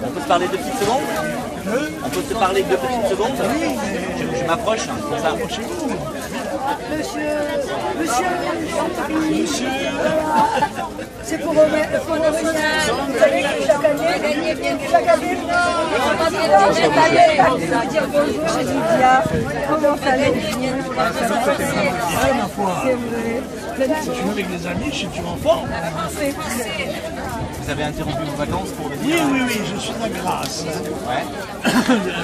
On peut se parler 2 petites secondes? On peut se parler 2 petites secondes? Je m'approche, comme ça. Monsieur, c'est pour revenir chaque année, dire bonjour chez Lydia. Comment ça allait? C'est vrai. Si tu joues avec des amis, je suis toujours en forme. Vous avez interrompu vos vacances pour venir? Oui, je suis à Grasse. Ouais.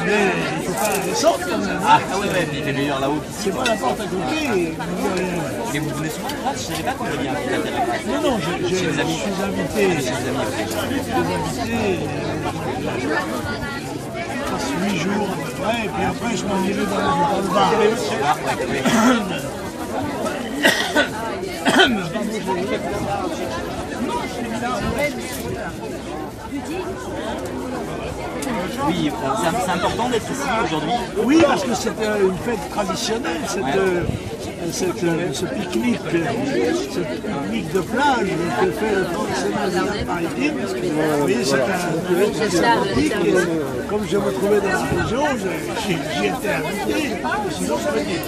Mais il faut pas descendre quand même. Ah ouais, il fait meilleur là-haut qu'ici. C'est pas la porte à côté. Et vous venez souvent de Grasse? Je savais pas que vous veniez à Grasse. Non, je suis invité. Je passe 8 jours à peu près, et puis après je m'en irai dans le bar. Oui, c'est important d'être ici aujourd'hui. Oui, parce que c'est une fête traditionnelle, ce pique-nique de plage que fait le traditionnel de la maritime. Vous voyez, c'est un pique, et comme je me trouvais dans la région, j'y étais invité, sinon je venais.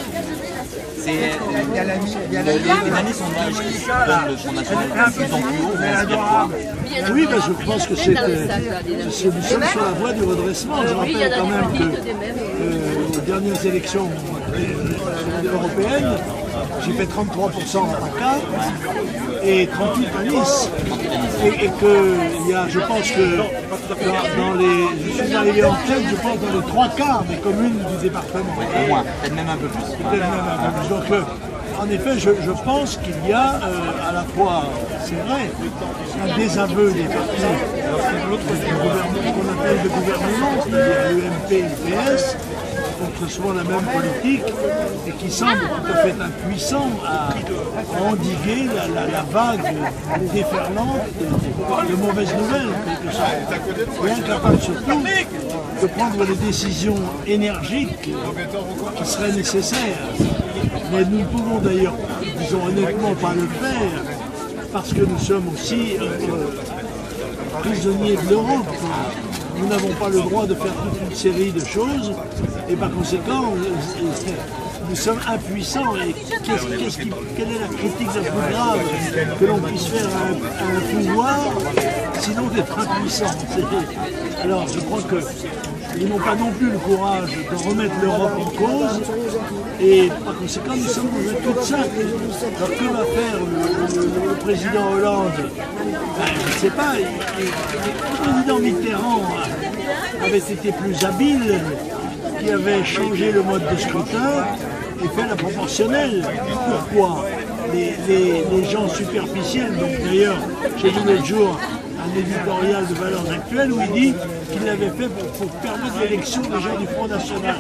Les années sont d'âge qui donnent le Front National de plus en plus haut. Oui, ben je pense que nous sommes sur la voie du redressement. Je rappelle quand même qu'aux dernières élections européennes, j'ai fait 33% à Dakar et 38% à Nice. Et que je pense que je suis arrivé en tête, je pense, dans les 3/4 des communes du département. Au moins, peut-être même un peu plus. Donc, en effet, je pense qu'il y a à la fois, c'est vrai, un désaveu des partis qu'on appelle de gouvernement, c'est-à-dire l'UMP et le PS, contre souvent la même politique et qui semble tout à fait impuissant à endiguer la vague déferlante de mauvaises nouvelles, en quelque sorte. Et incapable surtout de prendre les décisions énergiques qui seraient nécessaires. Mais nous ne pouvons d'ailleurs, disons honnêtement, pas le faire parce que nous sommes aussi prisonniers de l'Europe. Nous n'avons pas le droit de faire toute une série de choses et par conséquent, nous sommes impuissants. Et quelle est la critique la plus grave que l'on puisse faire à un pouvoir, sinon d'être impuissant? Alors je crois qu'ils n'ont pas non plus le courage de remettre l'Europe en cause et par conséquent nous sommes dans un cul-de-sac. Alors que va faire le président Hollande? Je ne sais pas, le président Mitterrand avait été plus habile, qui avait changé le mode de scrutin et fait la proportionnelle. Pourquoi les gens superficiels, donc d'ailleurs, j'ai vu l'autre jour un éditorial de Valeurs Actuelles où il dit qu'il l'avait fait pour permettre l'élection des gens du Front National.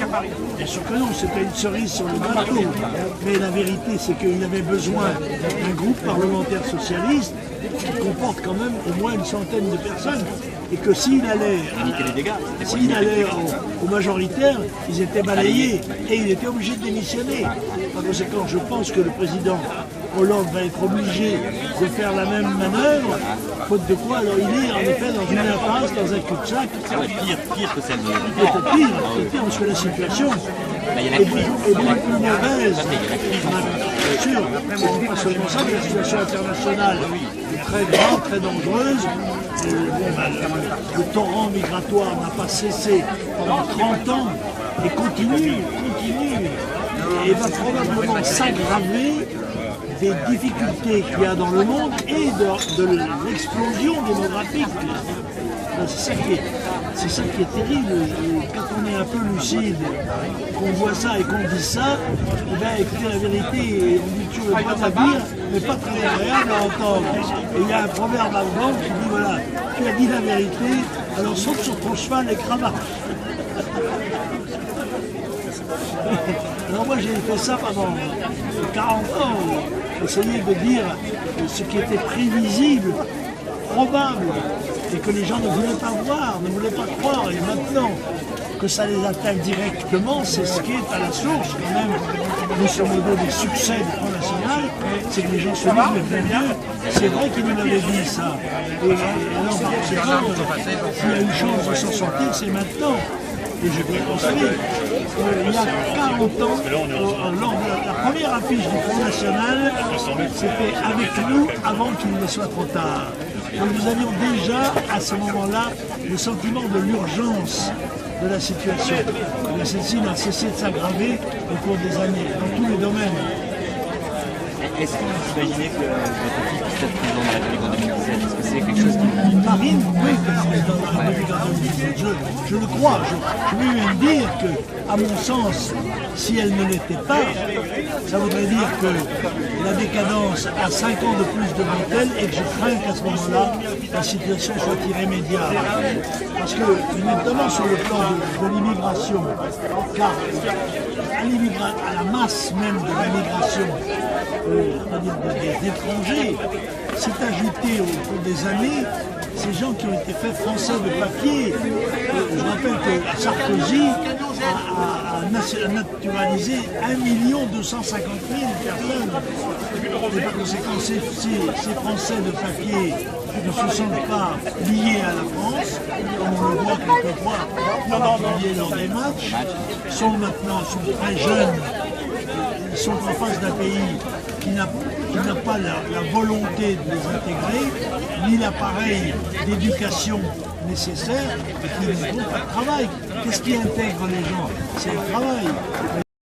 Bien sûr que non, c'était une cerise sur le gâteau. Mais la vérité, c'est qu'il avait besoin d'un groupe parlementaire socialiste qui comporte quand même au moins une centaine de personnes. Et que s'il allait aux majoritaires, ils étaient balayés et il était obligé de démissionner. Par conséquent, je pense que le président Hollande va être obligé de faire la même manœuvre, faute de quoi alors il est en effet dans une impasse, dans un cul-de-sac. Pire que celle de Peut-être pire, parce que la situation est beaucoup plus mauvaise. Bien sûr, c'est pas seulement ça, mais la situation internationale est très grave, très dangereuse. Le torrent migratoire n'a pas cessé pendant 30 ans et continue et va probablement s'aggraver des difficultés qu'il y a dans le monde et de l'explosion démographique. C'est ça qui est terrible. Quand on est un peu lucide, qu'on voit ça et qu'on dit ça, eh bien, écoutez, la vérité, on dit toujours le droit à dire, mais pas très agréable à entendre. Et il y a un proverbe allemand qui dit, voilà, tu as dit la vérité, alors saute sur ton cheval et cravache. Alors moi j'ai fait ça pendant 40 ans, essayer de dire ce qui était prévisible, probable, et que les gens ne voulaient pas voir, ne voulaient pas croire. Et maintenant que ça les atteint directement, c'est ce qui est à la source quand même, grosso modo, des succès du Front National, c'est que les gens se disent, mais bien, c'est vrai qu'il nous l'avait dit ça. Et alors, par conséquent, s'il y a une chance de s'en sortir, c'est maintenant. Et je dois conseiller, il y a 40 ans, lors de la première affiche du Front National, c'était avec nous avant qu'il ne soit trop tard. Donc nous avions déjà, à ce moment-là, le sentiment de l'urgence de la situation. Mais celle-ci n'a cessé de s'aggraver au cours des années, dans tous les domaines. Est-ce que vous imaginez que votre fille puisse être président de la République en 2017? Est-ce que c'est quelque chose qui... Marine, oui, que président de la République en 2017, je le crois. Je vais même dire que, à mon sens, si elle ne l'était pas, ça voudrait dire que la décadence a 5 ans de plus devant elle et que je crains qu'à ce moment-là, la situation soit irrémédiable. Parce que, notamment sur le plan de l'immigration, car à la masse même de l'immigration, c'est-à-dire des étrangers, s'est ajouté au cours des années ces gens qui ont été faits français de papier. Je rappelle que Sarkozy a naturalisé 1 250 000 personnes. Et par conséquent, ces Français de papier ne se sentent pas liés à la France, comme on le voit quelquefois liés lors des matchs, sont très jeunes. Ils sont en face d'un pays qui n'a pas la volonté de les intégrer, ni l'appareil d'éducation nécessaire, et qui ne font pas de travail. Qu'est-ce qui intègre les gens? C'est le travail.